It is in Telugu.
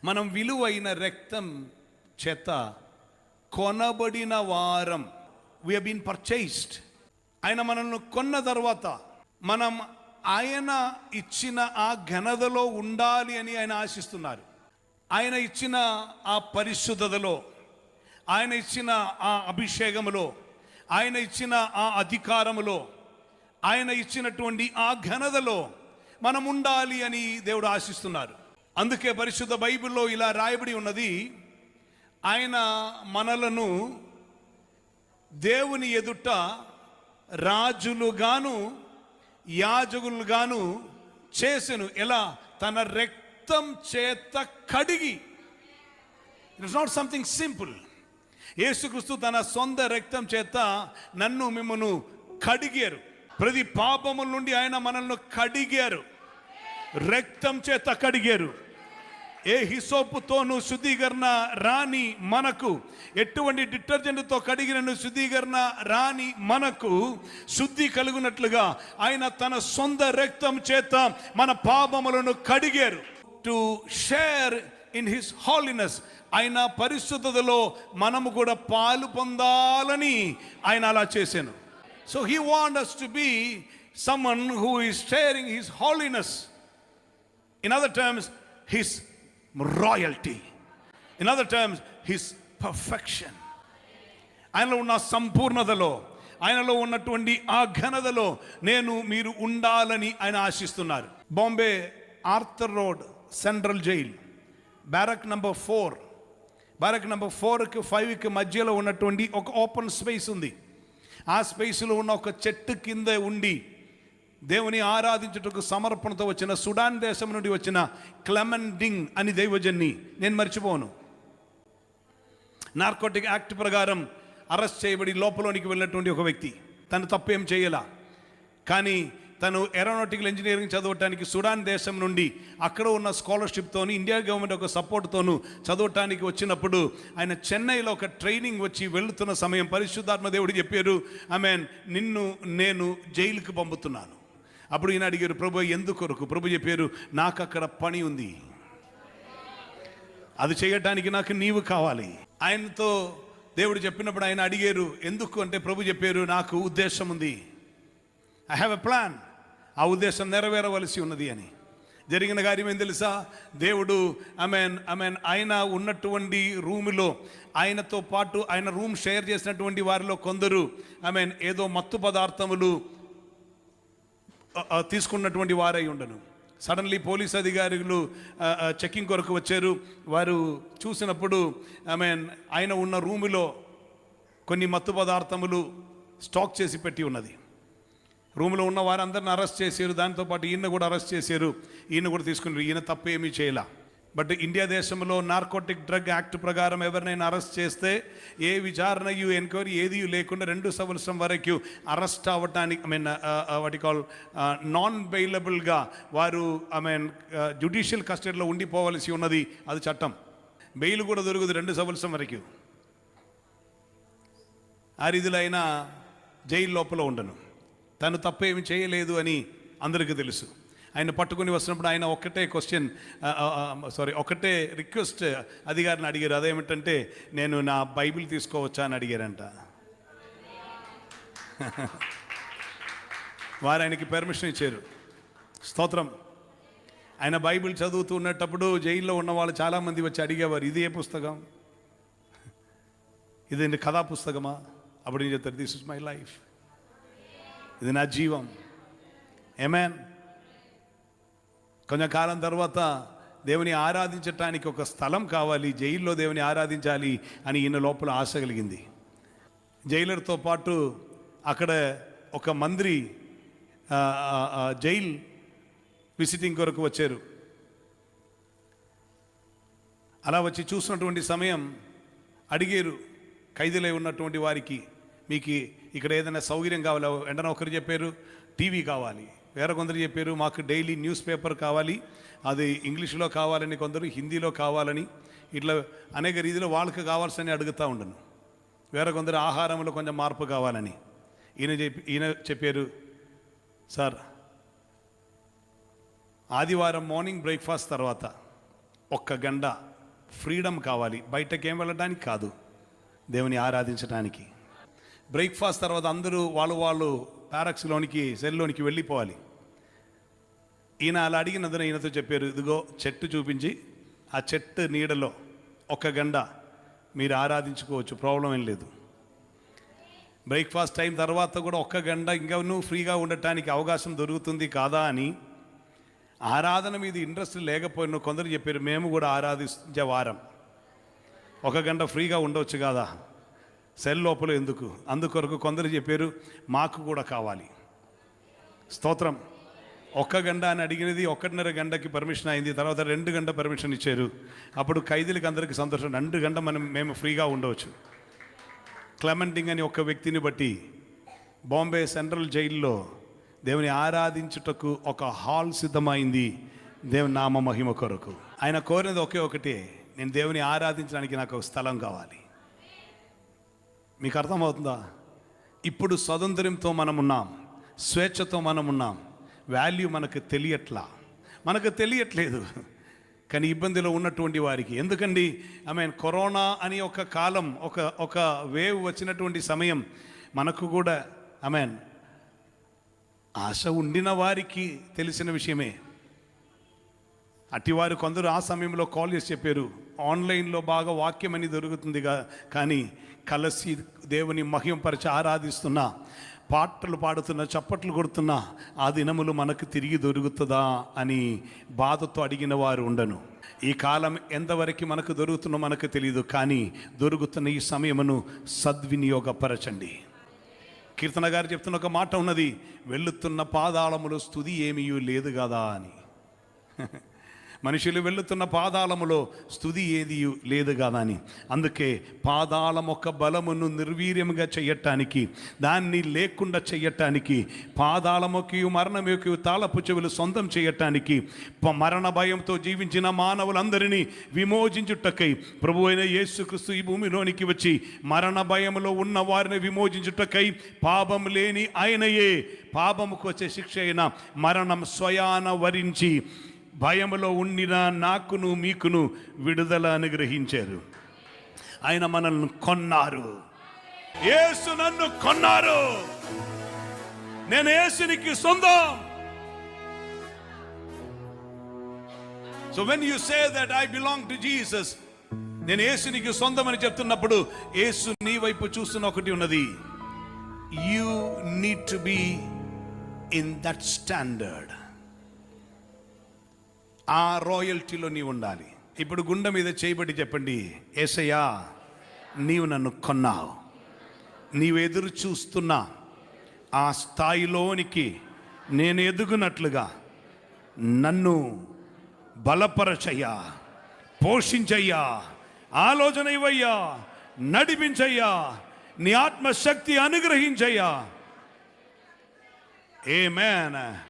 మనం విలువైన రక్తం చేత కొనబడిన వారం. We have been purchased. ఆయన మనల్ని కొన్న తర్వాత మనం ఆయన ఇచ్చిన ఆ ఘనతలో ఉండాలి అని ఆయన ఆశిస్తున్నారు. ఆయన ఇచ్చిన ఆ పరిశుద్ధతలో, ఆయన ఇచ్చిన ఆ అభిషేకములో, ఆయన ఇచ్చిన ఆ అధికారములో, ఆయన ఇచ్చినటువంటి ఆ ఘనతలో మనం ఉండాలి అని దేవుడు ఆశిస్తున్నారు. అందుకే పరిశుద్ధ బైబిల్లో ఇలా రాయబడి ఉన్నది, ఆయన మనలను దేవుని ఎదుట రాజులుగాను యాజకులుగాను చేసెను. ఎలా? తన రక్తం చేత కడిగి. It is not something simple. యేసుక్రీస్తు తన సొంత రక్తం చేత నన్ను మిమ్మను కడిగారు. ప్రతి పాపముల నుండి ఆయన మనల్ని కడిగారు, రక్తం చేత కడిగారు. ఏ హిసోపుతోనూ శుద్ధీకరణ రాని మనకు, ఎటువంటి డిటర్జెంట్తో కడిగిన శుద్ధీకరణ రాని మనకు శుద్ధి కలుగునట్లుగా ఆయన తన సొంత రక్తం చేత మన పాపములను కడిగారు. టు షేర్ ఇన్ హిస్ హాలినెస్, ఆయన పరిశుద్ధతలో మనము కూడా పాలు పొందాలని ఆయన అలా చేశాను. So he want us to be someone who is sharing his holiness. In other terms, his royalty. In other terms, his perfection. ఆయనలో ఉన్న సంపూర్ణతలో, ఆయనలో ఉన్నటువంటి ఆ ఘనతలో మీరు ఉండాలని ఆయన ఆశిస్తున్నారు. Bombay Arthur road central jail, barrack number 4, barrack number 4కి 5కి మధ్యలో ఉన్నటువంటి ఒక ఓపెన్ స్పేస్ ఉంది. ఆ స్పేస్లో ఉన్న ఒక చెట్టు కింద ఉండి దేవుని ఆరాధించుటకు సమర్పణతో వచ్చిన సుడాన్ దేశం నుండి వచ్చిన క్లెమెండింగ్ అని దైవజన్ని నేను మర్చిపోను. నార్కోటిక్ యాక్ట్ ప్రకారం అరెస్ట్ చేయబడి లోపలోనికి వెళ్ళినటువంటి ఒక వ్యక్తి. తను తప్పేం చేయలా, కానీ తను ఏరోనాటికల్ ఇంజనీరింగ్ చదవటానికి సుడాన్ దేశం నుండి అక్కడ ఉన్న స్కాలర్షిప్తోని, ఇండియా గవర్నమెంట్ ఒక సపోర్ట్తోనూ చదవటానికి వచ్చినప్పుడు ఆయన చెన్నైలో ఒక ట్రైనింగ్ వచ్చి వెళుతున్న సమయం పరిశుద్ధాత్మ దేవుడు చెప్పారు, ఆమేన్, నిన్ను నేను జైలుకి పంపుతున్నాను. అప్పుడు ఈయన అడిగారు, ప్రభు ఎందుకు కొరకు? ప్రభు చెప్పారు, నాకు అక్కడ పని ఉంది, అది చేయటానికి నాకు నీవు కావాలి. ఆయనతో దేవుడు చెప్పినప్పుడు ఆయన అడిగారు ఎందుకు అంటే, ప్రభు చెప్పారు, నాకు ఉద్దేశం ఉంది, ఐ హ్యావ్ ఎ ప్లాన్, ఆ ఉద్దేశం నెరవేరవలసి ఉన్నది అని. జరిగిన కార్యం ఏం తెలుసా? దేవుడు ఆమెన్ ఆయన ఉన్నటువంటి రూములో ఆయనతో పాటు ఆయన రూమ్ షేర్ చేసినటువంటి వారిలో కొందరు ఏదో మత్తు పదార్థములు తీసుకున్నటువంటి వారై ఉండను. సడన్లీ పోలీస్ అధికారులు చెకింగ్ కొరకు వచ్చారు. వారు చూసినప్పుడు ఆయన ఉన్న రూములో కొన్ని మత్తు పదార్థములు స్టాక్ చేసి పెట్టి ఉన్నది. రూమ్లో ఉన్న వారందరిని అరెస్ట్ చేశారు, దాంతోపాటు ఈయన కూడా అరెస్ట్ చేశారు. ఈయన కూడా తీసుకున్నారు. ఈయన తప్పేమీ చేయలే. బట్ ఇండియా దేశంలో నార్కోటిక్ డ్రగ్ యాక్ట్ ప్రకారం ఎవరినైనా అరెస్ట్ చేస్తే ఏ విచారణయు ఎంక్వైరీ ఏది లేకుండా 2 సంవత్సరం వరకు అరెస్ట్ అవ్వటానికి వాటి కాల్ నాన్ బెయిలబుల్గా వారు జ్యుడిషియల్ కస్టడీలో ఉండిపోవలసి ఉన్నది. అది చట్టం. బెయిల్ కూడా దొరుకుతుంది 2 సంవత్సరం వరకు. ఆ రీతిలో అయినా జైలు లోపల ఉండను. తను తప్పేమి చేయలేదు అని అందరికీ తెలుసు. ఆయన పట్టుకుని వస్తున్నప్పుడు ఆయన ఒకటే రిక్వెస్ట్ అధికారిని అడిగారు. అదేమిటంటే, నేను నా బైబిల్ తీసుకోవచ్చా అని అడిగారంట. వారు ఆయనకి పర్మిషన్ ఇచ్చారు. స్తోత్రం. ఆయన బైబిల్ చదువుతూ ఉన్నప్పుడు జైల్లో ఉన్న వాళ్ళు చాలామంది వచ్చి అడిగేవారు, ఇది ఏ పుస్తకం, ఇది కథా పుస్తకమా? అప్పుడు నేను చెప్తారు, దిస్ ఇస్ మై లైఫ్, ఇది నా జీవం. ఆమేన్. కొంచెం కాలం తర్వాత దేవుని ఆరాధించటానికి ఒక స్థలం కావాలి, జైల్లో దేవుని ఆరాధించాలి అని ఈయన లోపల ఆశ కలిగింది. జైలర్తో పాటు అక్కడ ఒక మంత్రి జైల్ విజిటింగ్ కొరకు వచ్చారు. అలా వచ్చి చూసినటువంటి సమయం అడిగారు ఖైదీలై ఉన్నటువంటి వారికి, మీకు ఇక్కడ ఏదైనా సౌకర్యం కావాలి? వెంటనే ఒకరు చెప్పారు టీవీ కావాలి, వేరే కొందరు చెప్పారు మాకు డైలీ న్యూస్ పేపర్ కావాలి, అది ఇంగ్లీష్లో కావాలని, కొందరు హిందీలో కావాలని, ఇట్లా అనేక రీతిలో వాళ్ళకి కావాల్సిన అడుగుతూ ఉండను. వేరే కొందరు ఆహారంలో కొంచెం మార్పు కావాలని. ఈయన చెప్పారు, సార్ ఆదివారం మార్నింగ్ బ్రేక్ఫాస్ట్ తర్వాత 1 గంట ఫ్రీడమ్ కావాలి. బయటకేం వెళ్ళడానికి కాదు, దేవుని ఆరాధించడానికి. బ్రేక్ఫాస్ట్ తర్వాత అందరూ వాళ్ళు ప్యారక్స్లోనికి సెల్లోనికి వెళ్ళిపోవాలి. ఈయన అలా అడిగినందున ఈయనతో చెప్పారు, ఇదిగో చెట్టు చూపించి ఆ చెట్టు నీడలో 1 గంట మీరు ఆరాధించుకోవచ్చు, ప్రాబ్లం ఏం లేదు. బ్రేక్ఫాస్ట్ టైం తర్వాత కూడా 1 గంట ఇంకా నువ్వు ఫ్రీగా ఉండటానికి అవకాశం దొరుకుతుంది కాదా అని. ఆరాధన మీద ఇంట్రెస్ట్ లేకపోయినా కొందరు చెప్పారు, మేము కూడా ఆరాధించే వారం 1 గంట ఫ్రీగా ఉండవచ్చు కదా, సెల్ లోపల ఎందుకు. అందుకొరకు కొందరు చెప్పారు, మాకు కూడా కావాలి. స్తోత్రం. 1 గంట అని అడిగినది 1.5 గంటకి పర్మిషన్ అయింది. తర్వాత 2 గంట పర్మిషన్ ఇచ్చారు. అప్పుడు ఖైదీలకు అందరికీ సంతోషం, 2 గంట మేము ఫ్రీగా ఉండవచ్చు. క్లెమెంటింగ్ అని ఒక వ్యక్తిని బట్టి బాంబే సెంట్రల్ జైల్లో దేవుని ఆరాధించుటకు ఒక హాల్ సిద్ధమైంది, దేవుని నామ మహిమ కొరకు. ఆయన కోరినది ఒకటే, నేను దేవుని ఆరాధించడానికి నాకు ఒక స్థలం కావాలి. మీకు అర్థమవుతుందా? ఇప్పుడు స్వాతంత్ర్యంతో మనం ఉన్నాం, స్వేచ్ఛతో మనం ఉన్నాం. వాల్యూ మనకు తెలియట్లేదు. కానీ ఇబ్బందిలో ఉన్నటువంటి వారికి ఎందుకండి, కరోనా అని ఒక కాలం, ఒక వేవ్ వచ్చినటువంటి సమయం మనకు కూడా ఆశ ఉండిన వారికి తెలిసిన విషయమే. అటివారు కొందరు ఆ సమయంలో కాల్ చేసి చెప్పారు, ఆన్లైన్లో బాగా వాక్యం అని దొరుకుతుంది కానీ కలిసి దేవుని మహిమపరిచి ఆరాధిస్తున్నా, పాటలు పాడుతున్నా, చప్పట్లు కొడుతున్నా ఆ దినములు మనకు తిరిగి దొరుకుతుందా అని బాధతో అడిగిన వారు ఉండను. ఈ కాలం ఎంతవరకు మనకు దొరుకుతుందో మనకు తెలియదు, కానీ దొరుకుతున్న ఈ సమయమును సద్వినియోగపరచండి. కీర్తన గారు చెప్తున్న ఒక మాట ఉన్నది, వెళుతున్న పాదాళములో స్తుతి ఏమీ లేదు కదా అని. మనుషులు వెళుతున్న పాదాళములో స్తుతి ఏది లేదు కదా అని. అందుకే పాదాళం ఒక బలమును నిర్వీర్యముగా చెయ్యటానికి, దాన్ని లేకుండా చెయ్యటానికి, పాదాళముకి మరణముకి తాళపు చెవులు సొంతం చేయటానికి, మరణ భయంతో జీవించిన మానవులందరినీ విమోచించుటకై ప్రభు అయిన యేసుక్రీస్తు ఈ భూమిలోనికి వచ్చి మరణ భయములో ఉన్న వారిని విమోచించుటకై పాపం లేని ఆయనయే పాపముకు వచ్చే శిక్ష అయిన మరణం స్వయాన వరించి భయములో ఉండిన నాకును మీకును విడుదల అనుగ్రహించారు. ఆయన మనల్ని కొన్నారు. యేసు నన్ను కొన్నారు. నేను యేసునికి సొంతం. So when you say that I belong to Jesus, నేను యేసునికి సొంతం అని చెప్తున్నప్పుడు యేసు నీ వైపు చూస్తున్న ఒకటి ఉన్నది, you need to be in that standard. ఆ రాయల్టీలో నీవు ఉండాలి. ఇప్పుడు గుండె మీద చేయబడి చెప్పండి, యేసయ్యా నీవు నన్ను కొన్నావు. నీవు ఎదురు చూస్తున్నా ఆ స్థాయిలోనికి నేను ఎదుగునట్లుగా నన్ను బలపరచయ్యా, పోషించయ్యా, ఆలోచన ఇవ్వయ్యా, నడిపించయ్యా, నీ ఆత్మశక్తి అనుగ్రహించయ్యా. ఆమేన్.